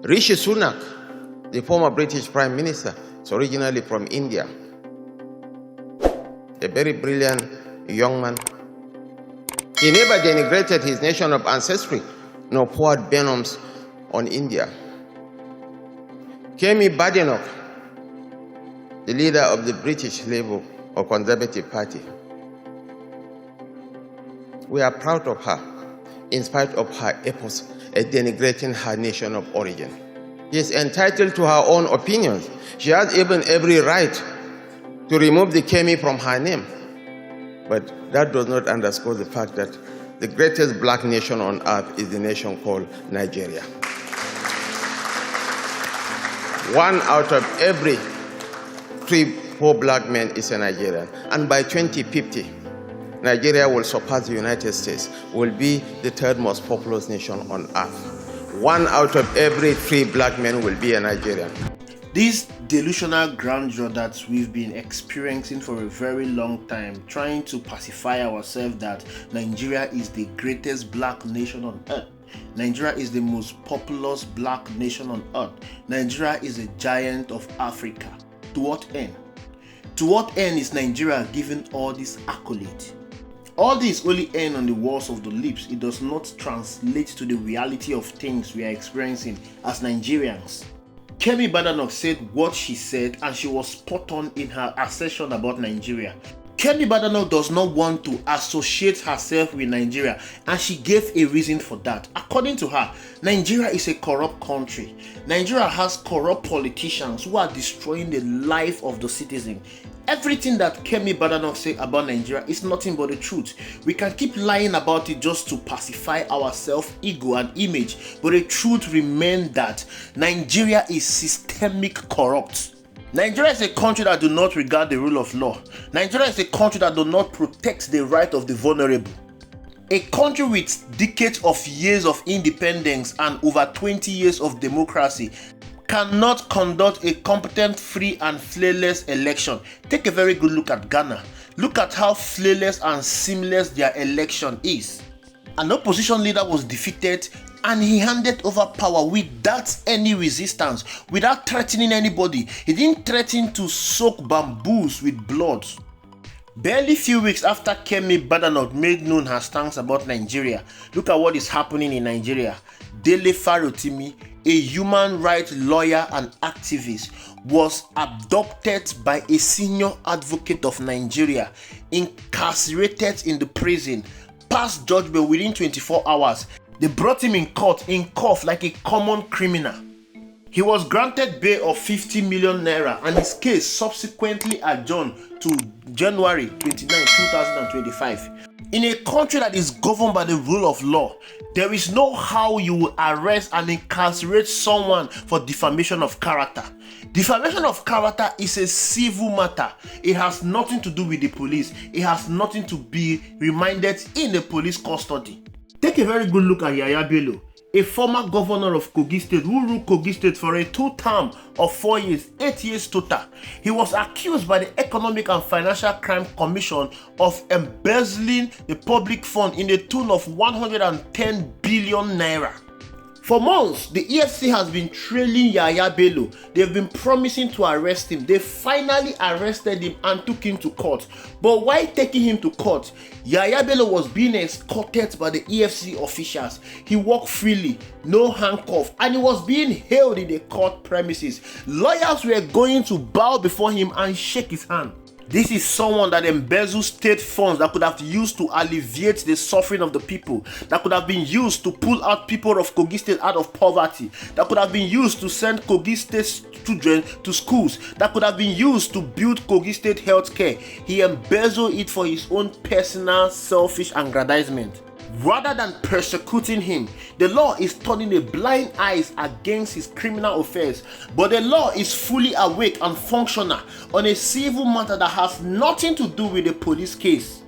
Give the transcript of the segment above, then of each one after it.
Rishi Sunak, the former British Prime Minister, is originally from India. A very brilliant young man. He never denigrated his nation of ancestry, nor poured venoms on India. Kemi Badenoch, the leader of the British Labour or Conservative Party. We are proud of her, in spite of her efforts at denigrating her nation of origin. She is entitled to her own opinions. She has even every right to remove the Kemi from her name. But that does not underscore the fact that the greatest black nation on earth is the nation called Nigeria. 1 out of every 3-4 black men is a Nigerian. And by 2050, Nigeria will surpass the United States, will be the 3rd most populous nation on earth. 1 out of every 3 black men will be a Nigerian. This delusional grandeur that we've been experiencing for a very long time, trying to pacify ourselves that Nigeria is the greatest black nation on earth. Nigeria is the most populous black nation on earth. Nigeria is a giant of Africa. To what end? To what end is Nigeria given all this accolade? All this only end on the walls of the lips. It does not translate to the reality of things we are experiencing as Nigerians. Kemi Badenoch said what she said, and she was spot on in her assertion about Nigeria. Kemi Badenoch does not want to associate herself with Nigeria, and she gave a reason for that. According to her, Nigeria is a corrupt country. Nigeria has corrupt politicians who are destroying the life of the citizen. Everything that Kemi Badenoch said about Nigeria is nothing but the truth. We can keep lying about it just to pacify our self-ego and image, but the truth remains that Nigeria is systemic corrupt. Nigeria is a country that does not regard the rule of law. Nigeria is a country that does not protect the right of the vulnerable. A country with decades of years of independence and over 20 years of democracy cannot conduct a competent, free and flawless election. Take a very good look at Ghana. Look at how flawless and seamless their election is. An opposition leader was defeated and he handed over power without any resistance, without threatening anybody. He didn't threaten to soak bamboos with blood. Barely few weeks after Kemi Badenoch made known her stance about Nigeria, look at what is happening in Nigeria. Dele Farotimi, a human rights lawyer and activist, was abducted by a senior advocate of Nigeria, incarcerated in the prison, passed judgment within 24 hours. They brought him in court in cuffs like a common criminal. He was granted bail of 50 million naira and his case subsequently adjourned to January 29, 2025. In a country that is governed by the rule of law, there is no how you will arrest and incarcerate someone for defamation of character. Defamation of character is a civil matter. It has nothing to do with the police. It has nothing to be reminded in the police custody. Take a very good look at Yaya Bello, a former governor of Kogi State who ruled Kogi State for a total term of 4 years, 8 years total. He was accused by the Economic and Financial Crime Commission of embezzling the public fund in the tune of 110 billion naira. For months, the EFCC has been trailing Yaya Bello. They've been promising to arrest him. They finally arrested him and took him to court. But while taking him to court, Yaya Bello was being escorted by the EFCC officials. He walked freely, no handcuff, and he was being held in the court premises. Lawyers were going to bow before him and shake his hand. This is someone that embezzles state funds that could have been used to alleviate the suffering of the people, that could have been used to pull out people of Kogi State out of poverty, that could have been used to send Kogi State children to schools, that could have been used to build Kogi State healthcare. He embezzled it for his own personal, selfish aggrandizement. Rather than persecuting him, the law is turning a blind eye against his criminal affairs. But the law is fully awake and functional on a civil matter that has nothing to do with the police case.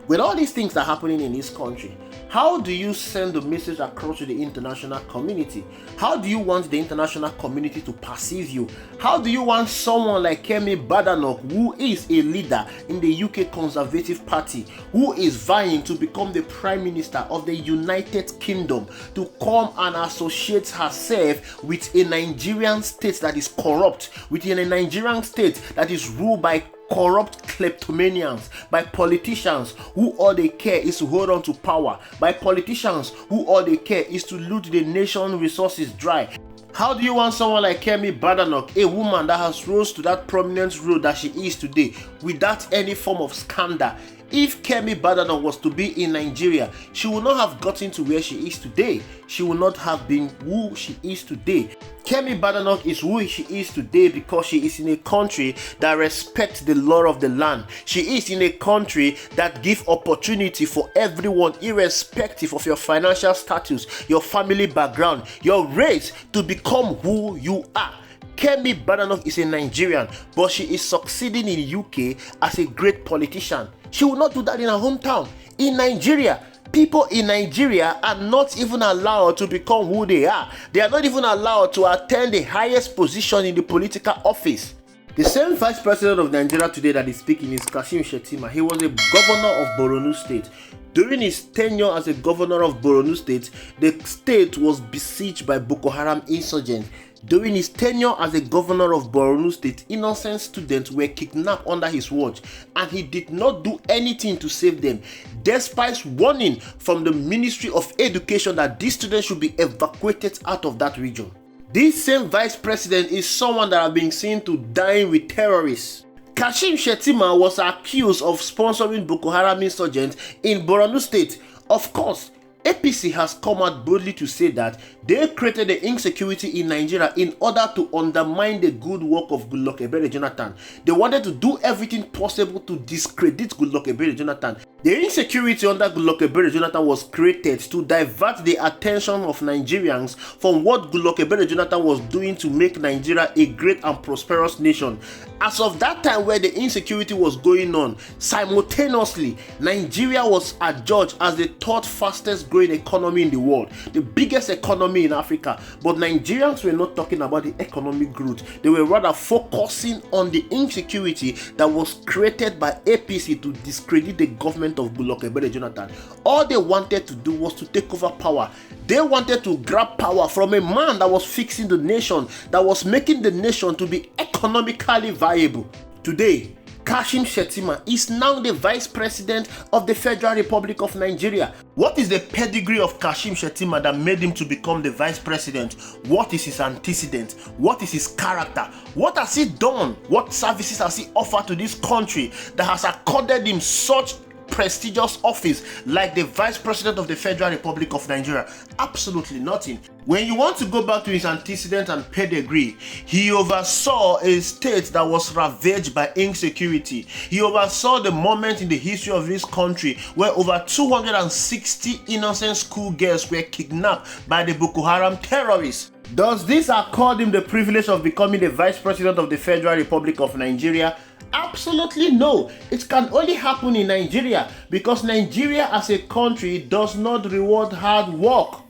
With all these things that are happening in this country, How do you send the message across to the international community? How do you want the international community to perceive you? How do you want someone like Kemi Badenoch, who is a leader in the UK Conservative Party, who is vying to become the Prime Minister of the United Kingdom, to come and associate herself with a Nigerian state that is corrupt, within a Nigerian state that is ruled by corrupt kleptomanians, by politicians who all they care is to hold on to power, by politicians who all they care is to loot the nation's resources dry? How do you want someone like Kemi Badenoch, a woman that has rose to that prominent role that she is today, without any form of scandal? If Kemi Badenoch was to be in Nigeria, she would not have gotten to where she is today. She would not have been who she is today. Kemi Badenoch is who she is today because she is in a country that respects the law of the land. She is in a country that gives opportunity for everyone, irrespective of your financial status, your family background, your race, to become who you are. Kemi Badenoch is a Nigerian, but she is succeeding in the UK as a great politician. She will not do that in her hometown. In Nigeria, people in Nigeria are not even allowed to become who they are. They are not even allowed to attend the highest position in the political office. The same vice president of Nigeria today that is speaking is Kashim Shettima. He was a governor of Borno State. During his tenure as a governor of Borno State, the state was besieged by Boko Haram insurgents. During his tenure as a governor of Borno State, innocent students were kidnapped under his watch, and he did not do anything to save them, despite warning from the Ministry of Education that these students should be evacuated out of that region. This same vice president is someone that has been seen to dine with terrorists. Kashim Shettima was accused of sponsoring Boko Haram insurgents in Borno State. Of course, APC has come out boldly to say that they created the insecurity in Nigeria in order to undermine the good work of Goodluck Ebele Jonathan. They wanted to do everything possible to discredit Goodluck Ebele Jonathan. The insecurity under Goodluck Ebele Jonathan was created to divert the attention of Nigerians from what Goodluck Ebele Jonathan was doing to make Nigeria a great and prosperous nation. As of that time where the insecurity was going on, simultaneously, Nigeria was adjudged as the third fastest growing economy in the world, the biggest economy in Africa. But Nigerians were not talking about the economic growth. They were rather focusing on the insecurity that was created by APC to discredit the government of Goodluck Ebele Jonathan. All they wanted to do was to take over power. They wanted to grab power from a man that was fixing the nation, that was making the nation to be economically viable. Today, Kashim Shettima is now the Vice President of the Federal Republic of Nigeria. What is the pedigree of Kashim Shettima that made him to become the Vice President? What is his antecedent? What is his character? What has he done? What services has he offered to this country that has accorded him such prestigious office like the Vice President of the Federal Republic of Nigeria? Absolutely nothing. When you want to go back to his antecedent and pedigree, he oversaw a state that was ravaged by insecurity. He oversaw the moment in the history of this country where over 260 innocent schoolgirls were kidnapped by the Boko Haram terrorists. Does this accord him the privilege of becoming the Vice President of the Federal Republic of Nigeria? Absolutely no. It can only happen in Nigeria because Nigeria as a country does not reward hard work.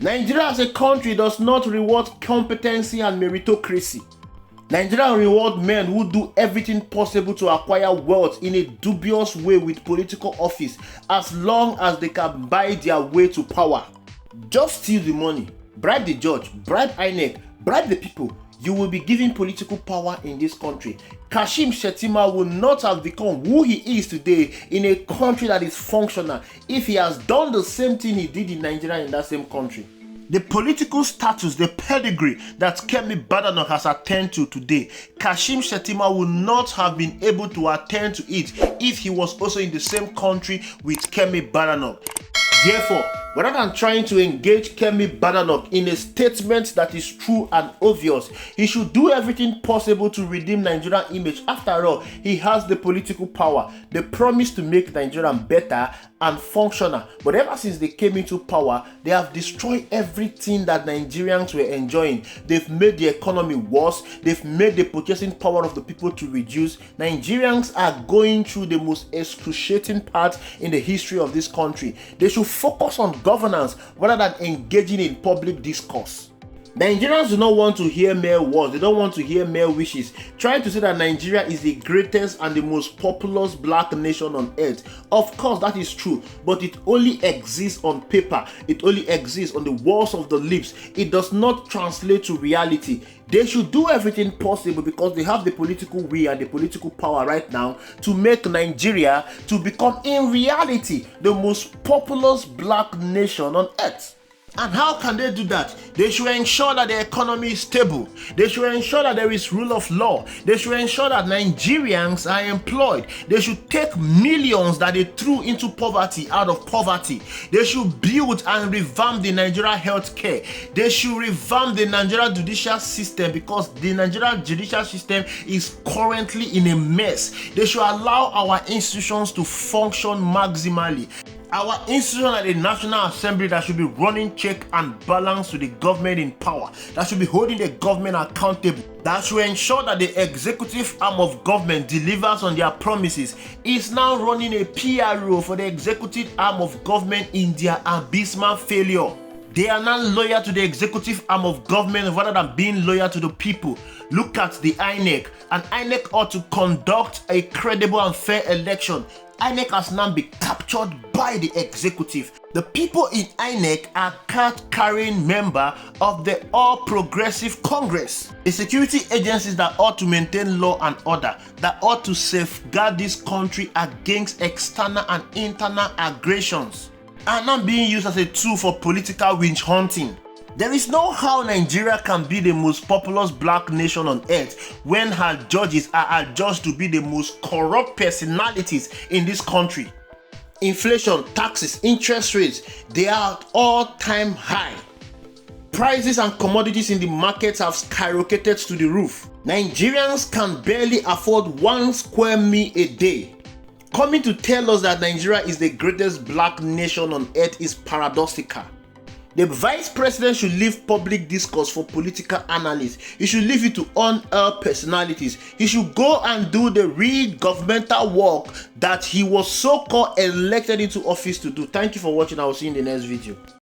Nigeria as a country does not reward competency and meritocracy. Nigeria rewards men who do everything possible to acquire wealth in a dubious way with political office as long as they can buy their way to power. Just steal the money, bribe the judge, bribe INEC, bribe the people. You will be given political power in this country. Kashim Shettima will not have become who he is today in a country that is functional if he has done the same thing he did in Nigeria in that same country. The political status, the pedigree that Kemi Badenoch has attained to today, Kashim Shettima would not have been able to attend to it if he was also in the same country with Kemi Badenoch. Therefore, rather than trying to engage Kemi Badenoch in a statement that is true and obvious, he should do everything possible to redeem Nigerian image. After all, he has the political power, the promise to make Nigeria better, and functional. But ever since they came into power, they have destroyed everything that Nigerians were enjoying. They've made the economy worse. They've made the purchasing power of the people to reduce. Nigerians are going through the most excruciating part in the history of this country. They should focus on governance rather than engaging in public discourse. Nigerians do not want to hear mere words. They don't want to hear mere wishes. Trying to say that Nigeria is the greatest and the most populous black nation on earth. Of course, that is true, but it only exists on paper. It only exists on the walls of the lips. It does not translate to reality. They should do everything possible because they have the political will and the political power right now to make Nigeria to become in reality the most populous black nation on earth. And how can they do that? They should ensure that the economy is stable. They should ensure that there is rule of law. They should ensure that Nigerians are employed. They should take millions that they threw into poverty out of poverty. They should build and revamp the Nigeria healthcare. They should revamp the Nigeria judicial system because the Nigeria judicial system is currently in a mess. They should allow our institutions to function maximally. Our institution at the National Assembly that should be running check and balance to the government in power, that should be holding the government accountable, that should ensure that the executive arm of government delivers on their promises, is now running a PRO for the executive arm of government in their abysmal failure. They are now loyal to the executive arm of government rather than being loyal to the people. Look at the INEC. And INEC ought to conduct a credible and fair election. INEC has now been captured by the executive. The people in INEC are card-carrying member of the All Progressive Congress, the security agencies that ought to maintain law and order, that ought to safeguard this country against external and internal aggressions, are not being used as a tool for political witch hunting. There is no how Nigeria can be the most populous black nation on earth when her judges are adjudged to be the most corrupt personalities in this country. Inflation, taxes, interest rates, they are at all-time high. Prices and commodities in the markets have skyrocketed to the roof. Nigerians can barely afford 1 square meal a day. Coming to tell us that Nigeria is the greatest black nation on earth is paradoxical. The vice president should leave public discourse for political analysts. He should leave it to unearned personalities. He should go and do the real governmental work that he was so-called elected into office to do. Thank you for watching. I will see you in the next video.